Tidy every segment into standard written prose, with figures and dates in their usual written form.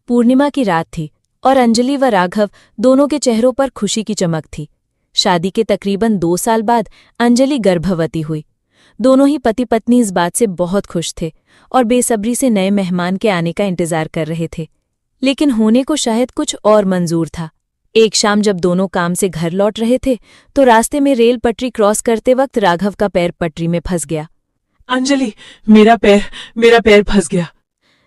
पूर्णिमा की रात थी और अंजलि व राघव दोनों के चेहरों पर खुशी की चमक थी। शादी के तकरीबन 2 साल बाद अंजलि गर्भवती हुई। दोनों ही पति पत्नी इस बात से बहुत खुश थे और बेसब्री से नए मेहमान के आने का इंतजार कर रहे थे। लेकिन होने को शायद कुछ और मंजूर था। एक शाम जब दोनों काम से घर लौट रहे थे तो रास्ते में रेल पटरी क्रॉस करते वक्त राघव का पैर पटरी में फंस गया। अंजलि, मेरा पैर फंस गया।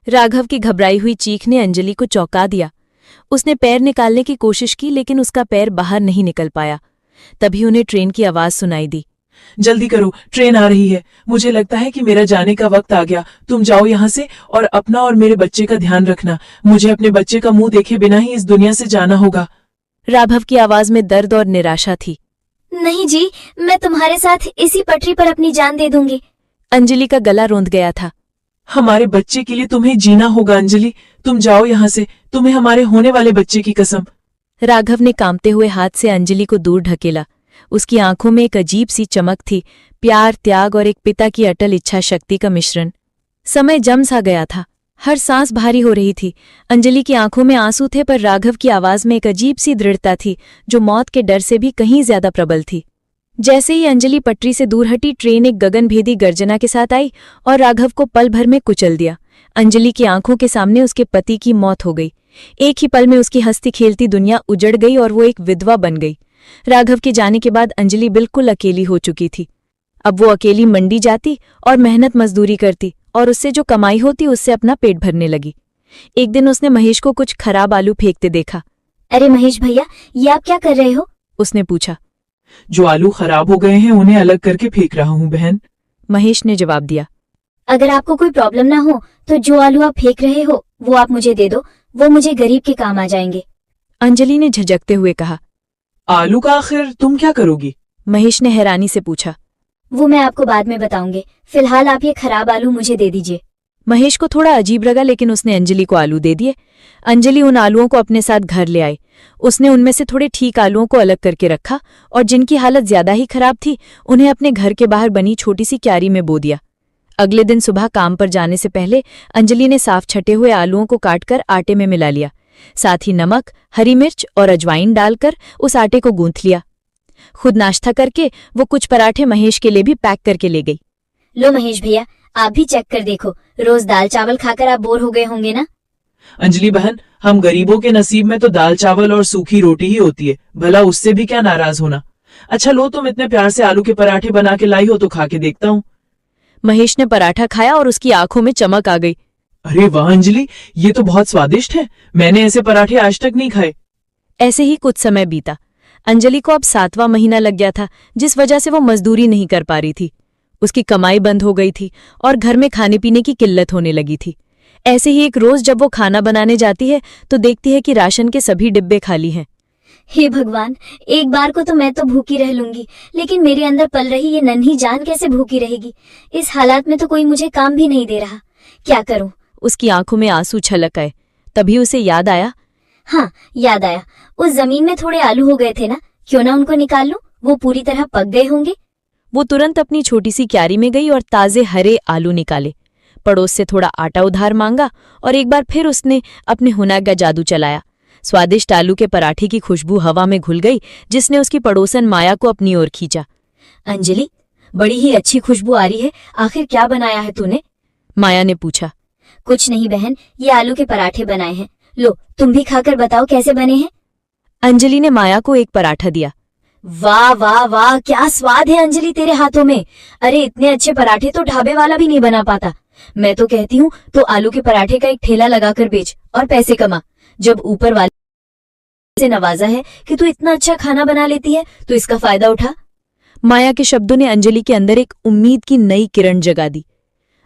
राघव की घबराई हुई चीख ने अंजलि को चौंका दिया। उसने पैर निकालने की कोशिश की लेकिन उसका पैर बाहर नहीं निकल पाया। तभी उन्हें ट्रेन की आवाज सुनाई दी। जल्दी करो, ट्रेन आ रही है। मुझे लगता है कि मेरा जाने का वक्त आ गया। तुम जाओ यहाँ से और अपना और मेरे बच्चे का ध्यान रखना। मुझे अपने बच्चे का मुंह देखे बिना ही इस दुनिया से जाना होगा। राघव की आवाज में दर्द और निराशा थी। नहीं जी, मैं तुम्हारे साथ इसी पटरी पर अपनी जान दे दूंगी। अंजलि का गला रोंद गया था। हमारे बच्चे के लिए तुम्हें जीना होगा अंजलि। तुम जाओ यहाँ से, तुम्हें हमारे होने वाले बच्चे की कसम। राघव ने कांपते हुए हाथ से अंजलि को दूर ढकेला। उसकी आंखों में एक अजीब सी चमक थी, प्यार, त्याग और एक पिता की अटल इच्छा शक्ति का मिश्रण। समय जम सा गया था, हर सांस भारी हो रही थी। अंजलि की आंखों में आंसू थे पर राघव की आवाज में एक अजीब सी दृढ़ता थी जो मौत के डर से भी कहीं ज्यादा प्रबल थी। जैसे ही अंजलि पटरी से दूर हटी, ट्रेन एक गगनभेदी गर्जना के साथ आई और राघव को पल भर में कुचल दिया। अंजलि की आंखों के सामने उसके पति की मौत हो गई। एक ही पल में उसकी हंसती खेलती दुनिया उजड़ गई और वो एक विधवा बन गई। राघव के जाने के बाद अंजलि बिल्कुल अकेली हो चुकी थी। अब वो अकेली मंडी जाती और मेहनत मजदूरी करती और उससे जो कमाई होती उससे अपना पेट भरने लगी। एक दिन उसने महेश को कुछ खराब आलू फेंकते देखा। अरे महेश भैया, ये आप क्या कर रहे हो? उसने पूछा। जो आलू खराब हो गए हैं उन्हें अलग करके फेंक रहा हूँ बहन। महेश ने जवाब दिया। अगर आपको कोई प्रॉब्लम ना हो तो जो आलू आप फेंक रहे हो वो आप मुझे दे दो, वो मुझे गरीब के काम आ जाएंगे। अंजलि ने झिझकते हुए कहा। आलू का आखिर तुम क्या करोगी? महेश ने हैरानी से पूछा। वो मैं आपको बाद में बताऊंगी, फिलहाल आप ये खराब आलू मुझे दे दीजिए। महेश को थोड़ा अजीब लगा लेकिन उसने अंजलि को आलू दे दिए। अंजलि उन आलूओं को अपने साथ घर ले आई। उसने उनमें से थोड़े ठीक आलूओं को अलग करके रखा और जिनकी हालत ज्यादा ही खराब थी उन्हें अपने घर के बाहर बनी छोटी सी क्यारी में बो दिया। अगले दिन सुबह काम पर जाने से पहले अंजलि ने साफ छटे हुए आलूओं को काटकर आटे में मिला लिया। साथ ही नमक, हरी मिर्च और अजवाइन डालकर उस आटे को गूंथ लिया। खुद नाश्ता करके वो कुछ पराठे महेश के लिए भी पैक करके ले गई। लो महेश भैया, आप भी चेक कर देखो, रोज दाल चावल खाकर आप बोर हो गए होंगे ना? अंजलि बहन, हम गरीबों के नसीब में तो दाल चावल और सूखी रोटी ही होती है, भला उससे भी क्या नाराज होना। अच्छा लो, तुम इतने प्यार से आलू के पराठे बना के लाई हो तो खा के देखता हूँ। महेश ने पराठा खाया और उसकी आंखों में चमक आ गई। अरे वाह अंजलि, ये तो बहुत स्वादिष्ट है। मैंने ऐसे पराठे आज तक नहीं खाए। ऐसे ही कुछ समय बीता। अंजलि को अब 7वां महीना लग गया था, जिस वजह से वो मजदूरी नहीं कर पा रही थी। उसकी कमाई बंद हो गई थी और घर में खाने पीने की किल्लत होने लगी थी। ऐसे ही एक रोज जब वो खाना बनाने जाती है तो देखती है कि राशन के सभी डिब्बे खाली हैं। हे भगवान, एक बार को तो मैं तो भूखी रह लूंगी, लेकिन मेरे अंदर पल रही ये नन्ही जान कैसे भूखी रहेगी? इस हालात में तो कोई मुझे काम भी नहीं दे रहा, क्या करूं? उसकी आंखों में आंसू छलक आए। तभी उसे याद आया। हाँ, याद आया, उस जमीन में थोड़े आलू हो गए थे ना, क्यों ना उनको निकाल लूं? वो पूरी तरह पक गए होंगे। वो तुरंत अपनी छोटी सी क्यारी में गई और ताजे हरे आलू निकाले। पड़ोस से थोड़ा आटा उधार मांगा और एक बार फिर उसने अपने हुनर का जादू चलाया। स्वादिष्ट आलू के पराठे की खुशबू हवा में घुल गई, जिसने उसकी पड़ोसन माया को अपनी ओर खींचा। अंजलि, बड़ी ही अच्छी खुशबू आ रही है, आखिर क्या बनाया है तूने? माया ने पूछा। कुछ नहीं बहन, ये आलू के पराठे बनाए हैं। लो, तुम भी खाकर बताओ कैसे बने हैं। अंजलि ने माया को एक पराठा दिया। वाह वाह वाह, क्या स्वाद है अंजलि तेरे हाथों में। अरे इतने अच्छे पराठे तो ढाबे वाला भी नहीं बना पाता। मैं तो कहती हूँ तो आलू के पराठे का एक ठेला लगाकर बेच और पैसे कमा। जब ऊपर वाले से नवाजा है कि तू इतना अच्छा खाना बना लेती है तो इसका फायदा उठा। माया के शब्दों ने अंजलि के अंदर एक उम्मीद की नई किरण जगा दी।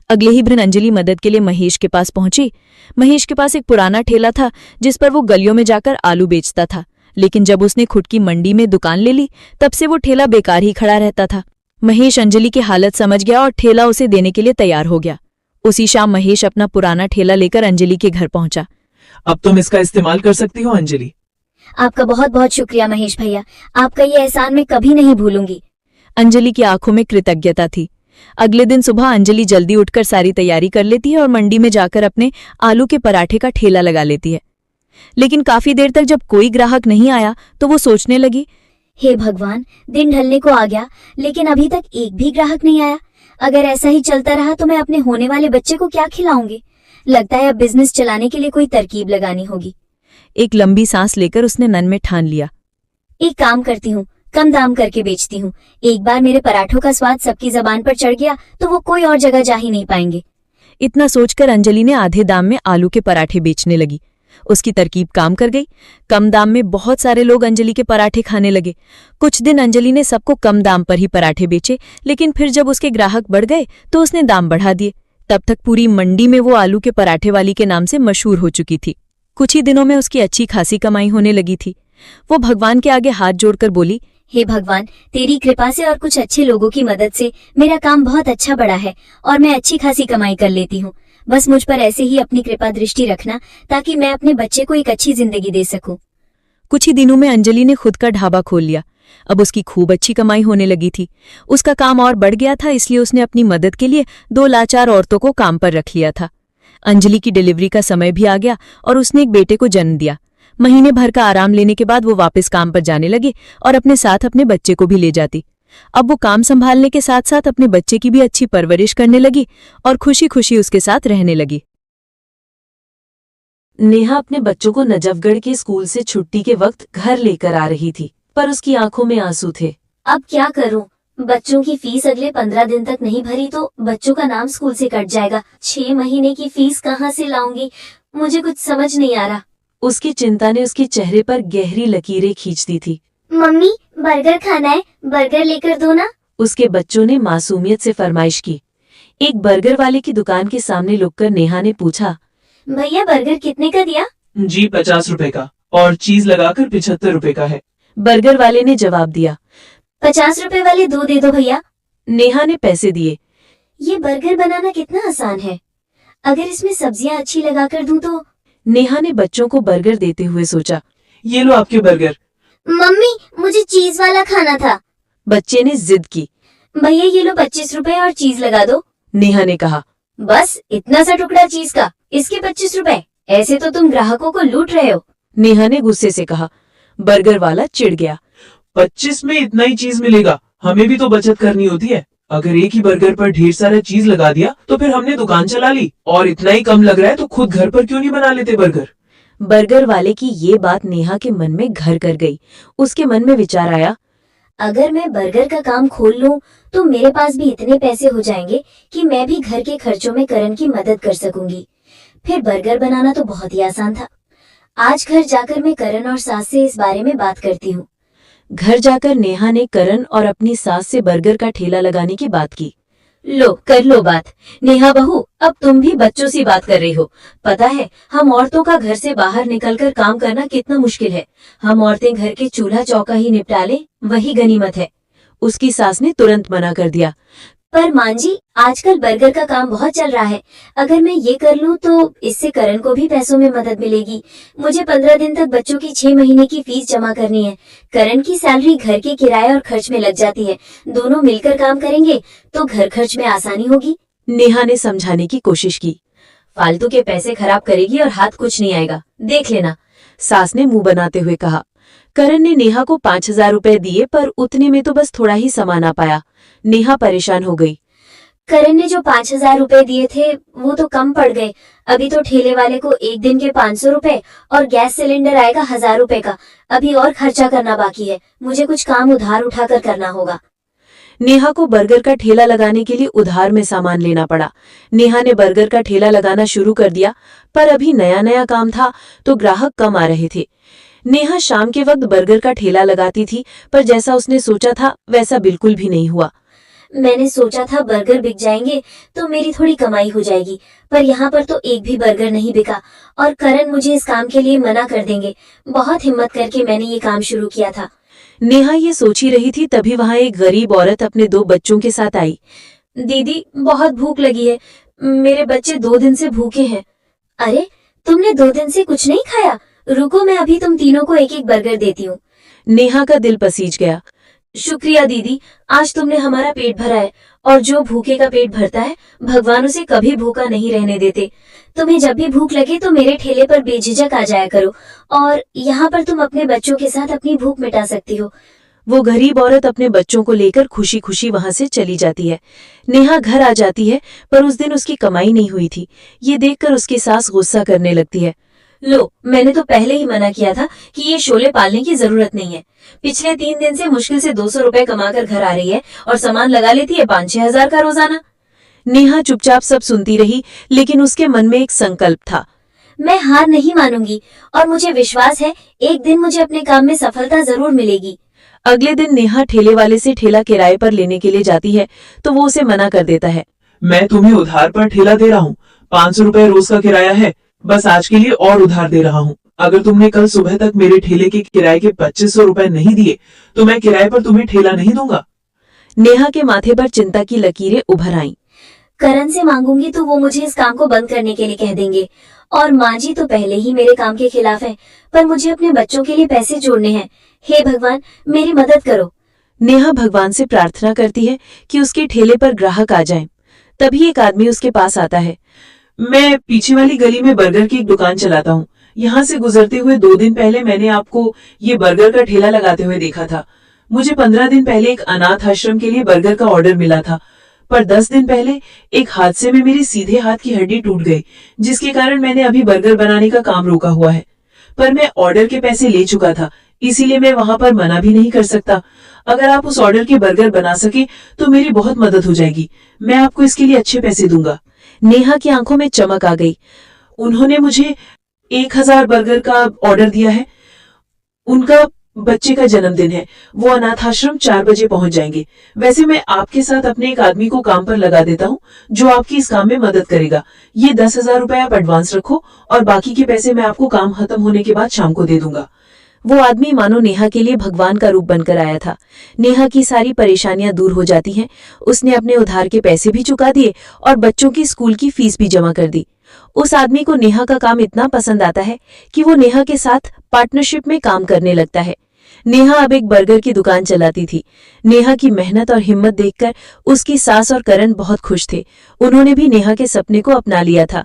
अगले ही दिन अंजलि मदद के लिए महेश के पास पहुंची। महेश के पास एक पुराना ठेला था जिस पर वो गलियों में जाकर आलू बेचता था, लेकिन जब उसने खुद की मंडी में दुकान ले ली तब से वो ठेला बेकार ही खड़ा रहता था। महेश अंजलि की हालत समझ गया और ठेला उसे देने के लिए तैयार हो गया। उसी शाम महेश अपना पुराना ठेला लेकर अंजलि के घर पहुंचा। अब तुम इसका इस्तेमाल कर सकती हो अंजलि। आपका बहुत बहुत शुक्रिया महेश भैया, आपका ये एहसान मैं कभी नहीं भूलूंगी। अंजलि की आंखों में कृतज्ञता थी। अगले दिन सुबह अंजलि जल्दी उठकर सारी तैयारी कर लेती है और मंडी में जाकर अपने आलू के पराठे का ठेला लगा लेती है। लेकिन काफी देर तक जब कोई ग्राहक नहीं आया तो वो सोचने लगी, हे भगवान, दिन ढलने को आ गया लेकिन अभी तक एक भी ग्राहक नहीं आया। अगर ऐसा ही चलता रहा तो मैं अपने होने वाले बच्चे को क्या खिलाऊंगी। लगता है अब बिजनेस चलाने के लिए कोई तरकीब लगानी होगी। एक लंबी सांस लेकर उसने मन में ठान लिया, एक काम करती हूँ, कम दाम करके बेचती हूँ। एक बार मेरे पराठों का स्वाद सबकी जबान पर चढ़ गया तो वो कोई और जगह जा ही नहीं पाएंगे। इतना सोचकर अंजलि ने आधे दाम में आलू के पराठे बेचने लगी। उसकी तरकीब काम कर गई। कम दाम में बहुत सारे लोग अंजलि के पराठे खाने लगे। कुछ दिन अंजलि ने सबको कम दाम पर ही पराठे बेचे, लेकिन फिर जब उसके ग्राहक बढ़ गए तो उसने दाम बढ़ा दिए। तब तक पूरी मंडी में वो आलू के पराठे वाली के नाम से मशहूर हो चुकी थी। कुछ ही दिनों में उसकी अच्छी खासी कमाई होने लगी थी। वो भगवान के आगे हाथ जोड़कर बोली, हे भगवान, तेरी कृपा से और कुछ अच्छे लोगों की मदद से मेरा काम बहुत अच्छा बढ़ा है और मैं अच्छी खासी कमाई कर लेती हूँ। बस मुझ पर ऐसे ही अपनी कृपा दृष्टि रखना ताकि मैं अपने बच्चे को एक अच्छी जिंदगी दे सकूं। कुछ ही दिनों में अंजलि ने खुद का ढाबा खोल लिया। अब उसकी खूब अच्छी कमाई होने लगी थी। उसका काम और बढ़ गया था, इसलिए उसने अपनी मदद के लिए 2 लाचार औरतों को काम पर रख लिया था। अंजलि की डिलीवरी का समय भी आ गया और उसने एक बेटे को जन्म दिया। महीने भर का आराम लेने के बाद वो वापस काम पर जाने लगे और अपने साथ अपने बच्चे को भी ले जाती। अब वो काम संभालने के साथ साथ अपने बच्चे की भी अच्छी परवरिश करने लगी और खुशी खुशी उसके साथ रहने लगी। नेहा अपने बच्चों को नजफगढ़ के स्कूल से छुट्टी के वक्त घर लेकर आ रही थी, पर उसकी आंखों में आंसू थे। अब क्या करूं? बच्चों की फीस अगले 15 दिन तक नहीं भरी तो बच्चों का नाम स्कूल से कट जाएगा। 6 महीने की फीस कहाँ से लाऊंगी? मुझे कुछ समझ नहीं आ रहा। उसकी चिंता ने उसके चेहरे पर गहरी लकीरें खींच दी थी। मम्मी, बर्गर खाना है, बर्गर लेकर दो ना। उसके बच्चों ने मासूमियत से फरमाइश की। एक बर्गर वाले की दुकान के सामने रुककर नेहा ने पूछा, भैया बर्गर कितने का दिया? जी 50 रुपए का, और चीज लगाकर 75 रुपए का है। बर्गर वाले ने जवाब दिया। 50 रुपए वाले 2 दे दो भैया। नेहा ने पैसे दिए। ये बर्गर बनाना कितना आसान है। अगर इसमें सब्जियां अच्छी लगाकर दूं तो। नेहा ने बच्चों को बर्गर देते हुए सोचा। ये लो आपके बर्गर। मम्मी, मुझे चीज वाला खाना था। बच्चे ने जिद की। भैया ये लो 25 रुपए और चीज लगा दो। नेहा ने कहा। बस इतना सा टुकड़ा चीज का, इसके 25 रुपए? ऐसे तो तुम ग्राहकों को लूट रहे हो। नेहा ने गुस्से से कहा। बर्गर वाला चिढ़ गया। 25 में इतना ही चीज मिलेगा, हमें भी तो बचत करनी होती है। अगर एक ही बर्गर पर ढेर सारा चीज लगा दिया तो फिर हमने दुकान चला ली, और इतना ही कम लग रहा है तो खुद घर पर क्यों नहीं बना लेते बर्गर। बर्गर वाले की ये बात नेहा के मन में घर कर गई। उसके मन में विचार आया, अगर मैं बर्गर का काम खोल लूं तो मेरे पास भी इतने पैसे हो जाएंगे कि मैं भी घर के खर्चों में करण की मदद कर सकूंगी। फिर बर्गर बनाना तो बहुत ही आसान था। आज घर जाकर मैं करण और सास से इस बारे में बात करती हूँ। घर जाकर नेहा ने करण और अपनी सास से बर्गर का ठेला लगाने की बात की। लो कर लो बात। नेहा बहू, अब तुम भी बच्चों से बात कर रही हो। पता है हम औरतों का घर से बाहर निकलकर काम करना कितना मुश्किल है। हम औरतें घर के चूल्हा चौका ही निपटा लें, वही गनीमत है। उसकी सास ने तुरंत मना कर दिया। पर मान जी, आजकल बर्गर का काम बहुत चल रहा है। अगर मैं ये कर लूं तो इससे करण को भी पैसों में मदद मिलेगी। मुझे 15 दिन तक बच्चों की 6 महीने की फीस जमा करनी है। करण की सैलरी घर के किराए और खर्च में लग जाती है। दोनों मिलकर काम करेंगे तो घर खर्च में आसानी होगी। नेहा ने समझाने की कोशिश की। फालतू के पैसे खराब करेगी और हाथ कुछ नहीं आएगा, देख लेना। सास ने मुंह बनाते हुए कहा। करण ने नेहा को 5000 रुपए दिए, पर उतने में तो बस थोड़ा ही सामान आ पाया। नेहा परेशान हो गई। करण ने जो 5000 रुपए दिए थे वो तो कम पड़ गए। अभी तो ठेले वाले को एक दिन के 500 रुपए और गैस सिलेंडर आएगा 1000 रुपए का। अभी और खर्चा करना बाकी है। मुझे कुछ काम उधार उठाकर करना होगा। नेहा को बर्गर का ठेला लगाने के लिए उधार में सामान लेना पड़ा। नेहा ने बर्गर का ठेला लगाना शुरू कर दिया, पर अभी नया नया काम था तो ग्राहक कम आ रहे थे। नेहा शाम के वक्त बर्गर का ठेला लगाती थी, पर जैसा उसने सोचा था वैसा बिल्कुल भी नहीं हुआ। मैंने सोचा था बर्गर बिक जाएंगे तो मेरी थोड़ी कमाई हो जाएगी, पर यहाँ पर तो एक भी बर्गर नहीं बिका और करण मुझे इस काम के लिए मना कर देंगे। बहुत हिम्मत करके मैंने ये काम शुरू किया था। नेहा ये सोच ही रही थी, तभी वहां एक गरीब औरत अपने 2 बच्चों के साथ आई। दीदी, बहुत भूख लगी है। मेरे बच्चे 2 दिन से भूखे हैं। अरे, तुमने 2 दिन से कुछ नहीं खाया? रुको, मैं अभी तुम तीनों को एक एक बर्गर देती हूँ। नेहा का दिल पसीज गया। शुक्रिया दीदी, आज तुमने हमारा पेट भरा है और जो भूखे का पेट भरता है भगवान उसे कभी भूखा नहीं रहने देते। तुम्हें जब भी भूख लगे तो मेरे ठेले पर बेझिझक आ जाया करो और यहाँ पर तुम अपने बच्चों के साथ अपनी भूख मिटा सकती हो। वो गरीब औरत अपने बच्चों को लेकर खुशी खुशी वहां से चली जाती है। नेहा घर आ जाती है पर उस दिन उसकी कमाई नहीं हुई थी। ये देखकर उसकी सास गुस्सा करने लगती है। लो, मैंने तो पहले ही मना किया था कि ये शोले पालने की जरूरत नहीं है। पिछले 3 दिन से मुश्किल से 200 रुपए कमाकर घर आ रही है और सामान लगा लेती है 5-6 हजार का रोजाना। नेहा चुपचाप सब सुनती रही, लेकिन उसके मन में एक संकल्प था। मैं हार नहीं मानूंगी और मुझे विश्वास है एक दिन मुझे अपने काम में सफलता जरूर मिलेगी। अगले दिन नेहा ठेले वाले से ठेला किराए पर लेने के लिए जाती है तो वो उसे मना कर देता है। मैं तुम्हें उधार पर ठेला दे रहा हूँ, 500 रुपए रोज का किराया है, बस आज के लिए और उधार दे रहा हूँ। अगर तुमने कल सुबह तक मेरे ठेले के किराए के 2500 रुपए नहीं दिए तो मैं किराए पर तुम्हें ठेला नहीं दूंगा। नेहा के माथे पर चिंता की लकीरें उभर आईं। करण से मांगूंगी तो वो मुझे इस काम को बंद करने के लिए कह देंगे और माँ जी तो पहले ही मेरे काम के खिलाफ है, पर मुझे अपने बच्चों के लिए पैसे जोड़ने हैं। हे भगवान, मेरी मदद करो। नेहा भगवान से प्रार्थना करती है कि उसके ठेले पर ग्राहक आ जाएं। तभी एक आदमी उसके पास आता है। मैं पीछे वाली गली में बर्गर की एक दुकान चलाता हूँ। यहाँ से गुजरते हुए 2 दिन पहले मैंने आपको ये बर्गर का ठेला लगाते हुए देखा था। मुझे 15 दिन पहले एक अनाथ आश्रम के लिए बर्गर का ऑर्डर मिला था, पर 10 दिन पहले एक हादसे में मेरी सीधे हाथ की हड्डी टूट गई, जिसके कारण मैंने अभी बर्गर बनाने का काम रोका हुआ है। पर मैं ऑर्डर के पैसे ले चुका था, इसीलिए मैं वहां पर मना भी नहीं कर सकता। अगर आप उस ऑर्डर के बर्गर बना सके तो मेरी बहुत मदद हो जाएगी। मैं आपको इसके लिए अच्छे पैसे दूंगा। नेहा की आंखों में चमक आ गई। उन्होंने मुझे 1000 बर्गर का ऑर्डर दिया है। उनका बच्चे का जन्मदिन है। वो अनाथ आश्रम 4 बजे पहुंच जाएंगे। वैसे मैं आपके साथ अपने एक आदमी को काम पर लगा देता हूँ जो आपकी इस काम में मदद करेगा। ये 10,000 रुपए आप एडवांस रखो और बाकी के पैसे मैं आपको काम खत्म होने के बाद शाम को दे दूंगा। वो आदमी मानो नेहा के लिए भगवान का रूप बनकर आया था। नेहा की सारी परेशानियां दूर हो जाती हैं। उसने अपने उधार के पैसे भी चुका दिए और बच्चों की स्कूल की फीस भी जमा कर दी। उस आदमी को नेहा का काम इतना पसंद आता है कि वो नेहा के साथ पार्टनरशिप में काम करने लगता है। नेहा अब एक बर्गर की दुकान चलाती थी। नेहा की मेहनत और हिम्मत देखकर उसकी सास और करण बहुत खुश थे। उन्होंने भी नेहा के सपने को अपना लिया था।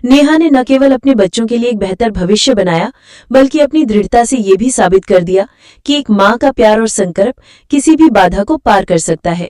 नेहा ने न केवल अपने बच्चों के लिए एक बेहतर भविष्य बनाया, बल्कि अपनी दृढ़ता से ये भी साबित कर दिया कि एक माँ का प्यार और संकल्प किसी भी बाधा को पार कर सकता है।